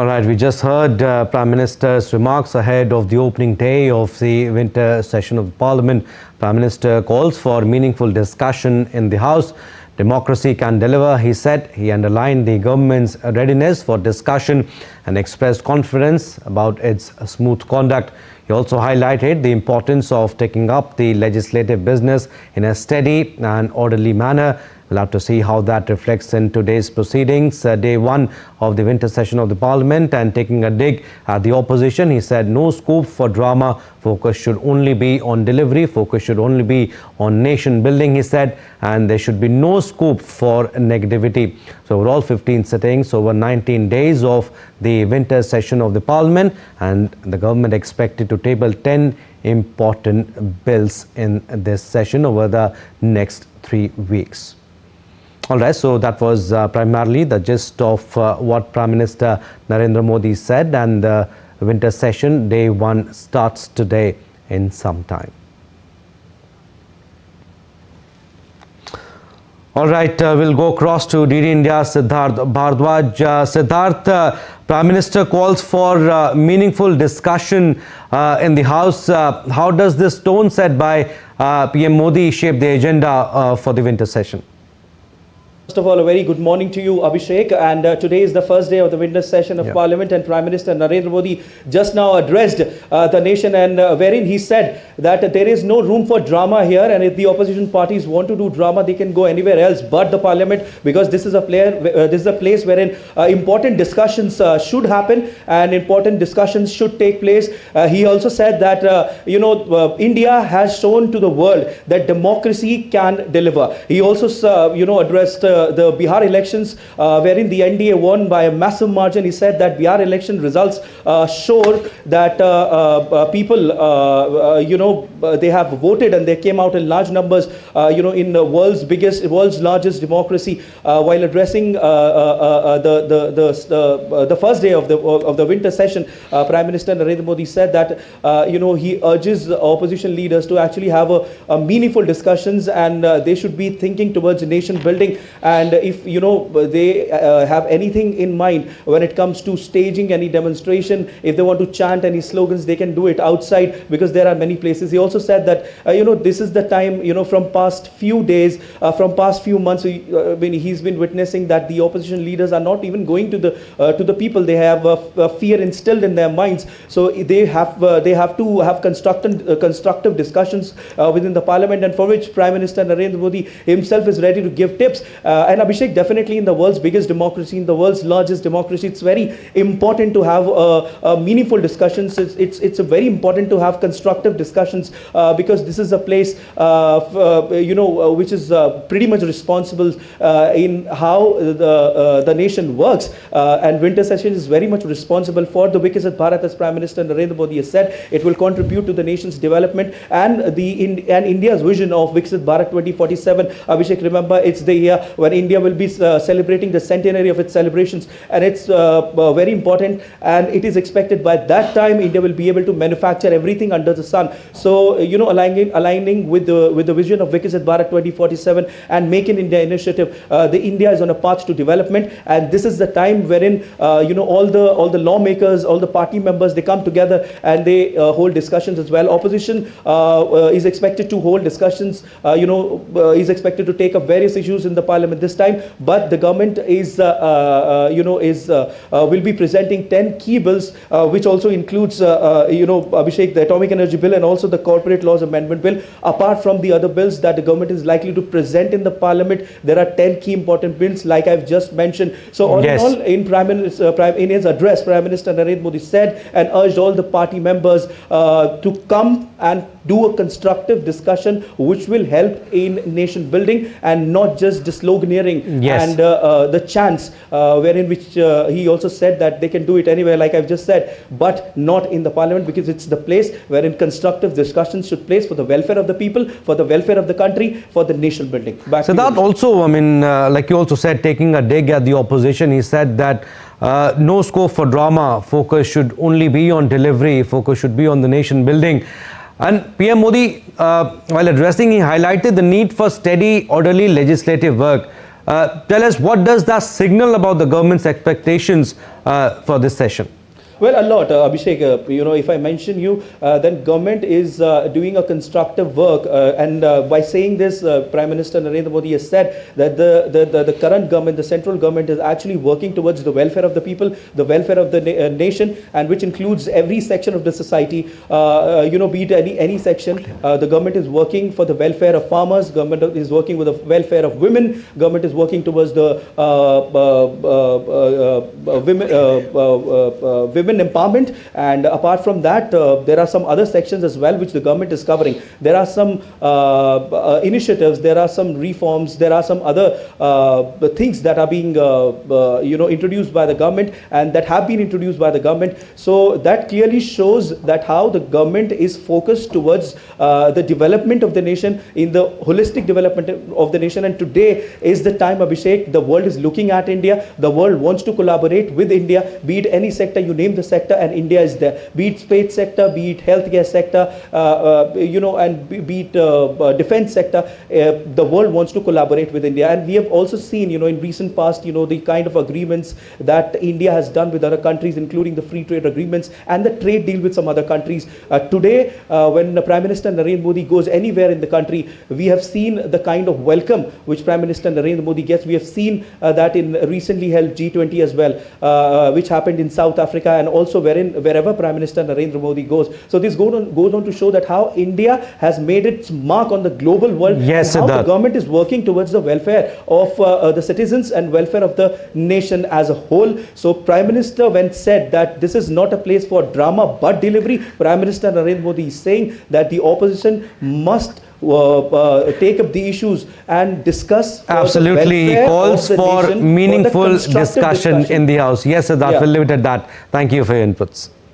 All right, we just heard Prime Minister's remarks ahead of the opening day of the winter session of the Parliament. Prime Minister calls for meaningful discussion in the House. Democracy can deliver, he said. He underlined the government's readiness for discussion and expressed confidence about its smooth conduct. He also highlighted the importance of taking up the legislative business in a steady and orderly manner. We'll have to see how that reflects in today's proceedings. Day one of the winter session of the Parliament, and taking a dig at the opposition, he said no scope for drama. Focus should only be on delivery. Focus should only be on nation building, he said, and there should be no scope for negativity. So overall 15 sittings over 19 days of the winter session of the Parliament, and the government expected to table 10 important bills in this session over the next 3 weeks. All right, so that was primarily the gist of what Prime Minister Narendra Modi said, and the winter session day one starts today in some time. All right, we'll go across to DD India, Siddharth Bhardwaj. Siddharth, Prime Minister calls for meaningful discussion in the House. How does this tone set by PM Modi shape the agenda for the winter session? First of all, a very good morning to you, Abhishek. And today is the first day of the winter session of Parliament, and Prime Minister Narendra Modi just now addressed the nation, and wherein he said that there is no room for drama here, and if the opposition parties want to do drama, they can go anywhere else but the Parliament, because this is a place wherein important discussions should happen and important discussions should take place. He also said that India has shown to the world that democracy can deliver. He also addressed the Bihar elections, wherein the NDA won by a massive margin. He said that Bihar election results show that people, they have voted and they came out in large numbers, in the world's largest democracy. While addressing the first day of the winter session, Prime Minister Narendra Modi said that he urges opposition leaders to actually have a meaningful discussions, and they should be thinking towards nation building. And if they have anything in mind when it comes to staging any demonstration, if they want to chant any slogans, they can do it outside, because there are many places. He also said that this is the time, from past few days, from past few months, he's been witnessing that the opposition leaders are not even going to the people. They have fear instilled in their minds. So they have to have constructive discussions within the Parliament, and for which Prime Minister Narendra Modi himself is ready to give tips. And Abhishek, definitely in the world's biggest democracy, in the world's largest democracy, it's very important to have meaningful discussions. It's very important to have constructive discussions, because this is a place, which is pretty much responsible in how the nation works. And winter session is very much responsible for the Viksit Bharat, as Prime Minister Narendra Modi has said. It will contribute to the nation's development and India's vision of Viksit Bharat 2047. Abhishek, remember, it's the year when India will be celebrating the centenary of its celebrations, and it's very important, and it is expected by that time India will be able to manufacture everything under the sun. So aligning with the vision of Viksit Bharat 2047 and Make in India initiative, the India is on a path to development, and this is the time wherein all the lawmakers, all the party members, they come together and they hold discussions as well. Opposition is expected to hold discussions, is expected to take up various issues in the Parliament this time, but the government will be presenting 10 key bills, which also includes Abhishek, the Atomic Energy Bill, and also the Corporate Laws Amendment Bill. Apart from the other bills that the government is likely to present in the Parliament, there are 10 key important bills, like I've just mentioned. So all in all, in his address, Prime Minister Narendra Modi said and urged all the party members to come and do a constructive discussion which will help in nation building, and not just the sloganeering and the chants, wherein which he also said that they can do it anywhere, like I've just said, but not in the Parliament, because it's the place wherein constructive discussions should place for the welfare of the people, for the welfare of the country, for the nation building. So that also, like you also said, taking a dig at the opposition, he said that no scope for drama. Focus should only be on delivery. Focus should be on the nation building. And PM Modi, while addressing, he highlighted the need for steady, orderly legislative work. Tell us, what does that signal about the government's expectations for this session? Well, a lot, Abhishek. If I mention you, then government is doing a constructive work, and by saying this, Prime Minister Narendra Modi has said that the current government, the central government, is actually working towards the welfare of the people, the welfare of the nation, and which includes every section of the society. Be it any section, the government is working for the welfare of farmers. Government is working with the welfare of women. Government is working towards the women empowerment, and apart from that, there are some other sections as well which the government is covering. There are some initiatives, there are some reforms, there are some other things that are being introduced by the government, and that have been introduced by the government. So that clearly shows that how the government is focused towards the development of the nation, in the holistic development of the nation. And today is the time, Abhishek, the world is looking at India, the world wants to collaborate with India, be it any sector, you name the sector, and India is there. Be it space sector, be it healthcare sector, and be it defense sector, the world wants to collaborate with India. And we have also seen, in recent past, the kind of agreements that India has done with other countries, including the free trade agreements and the trade deal with some other countries. Today, when Prime Minister Narendra Modi goes anywhere in the country, we have seen the kind of welcome which Prime Minister Narendra Modi gets. We have seen that in recently held G20 as well, which happened in South Africa, and also wherever Prime Minister Narendra Modi goes. So this goes on to show that how India has made its mark on the global world, yes, and how the government is working towards the welfare of the citizens and welfare of the nation as a whole. So Prime Minister, when said that this is not a place for drama but delivery, Prime Minister Narendra Modi is saying that the opposition must take up the issues and discuss. Absolutely, he calls for meaningful discussion in the House. Yes, Siddharth, we'll leave it at that. Thank you for your inputs.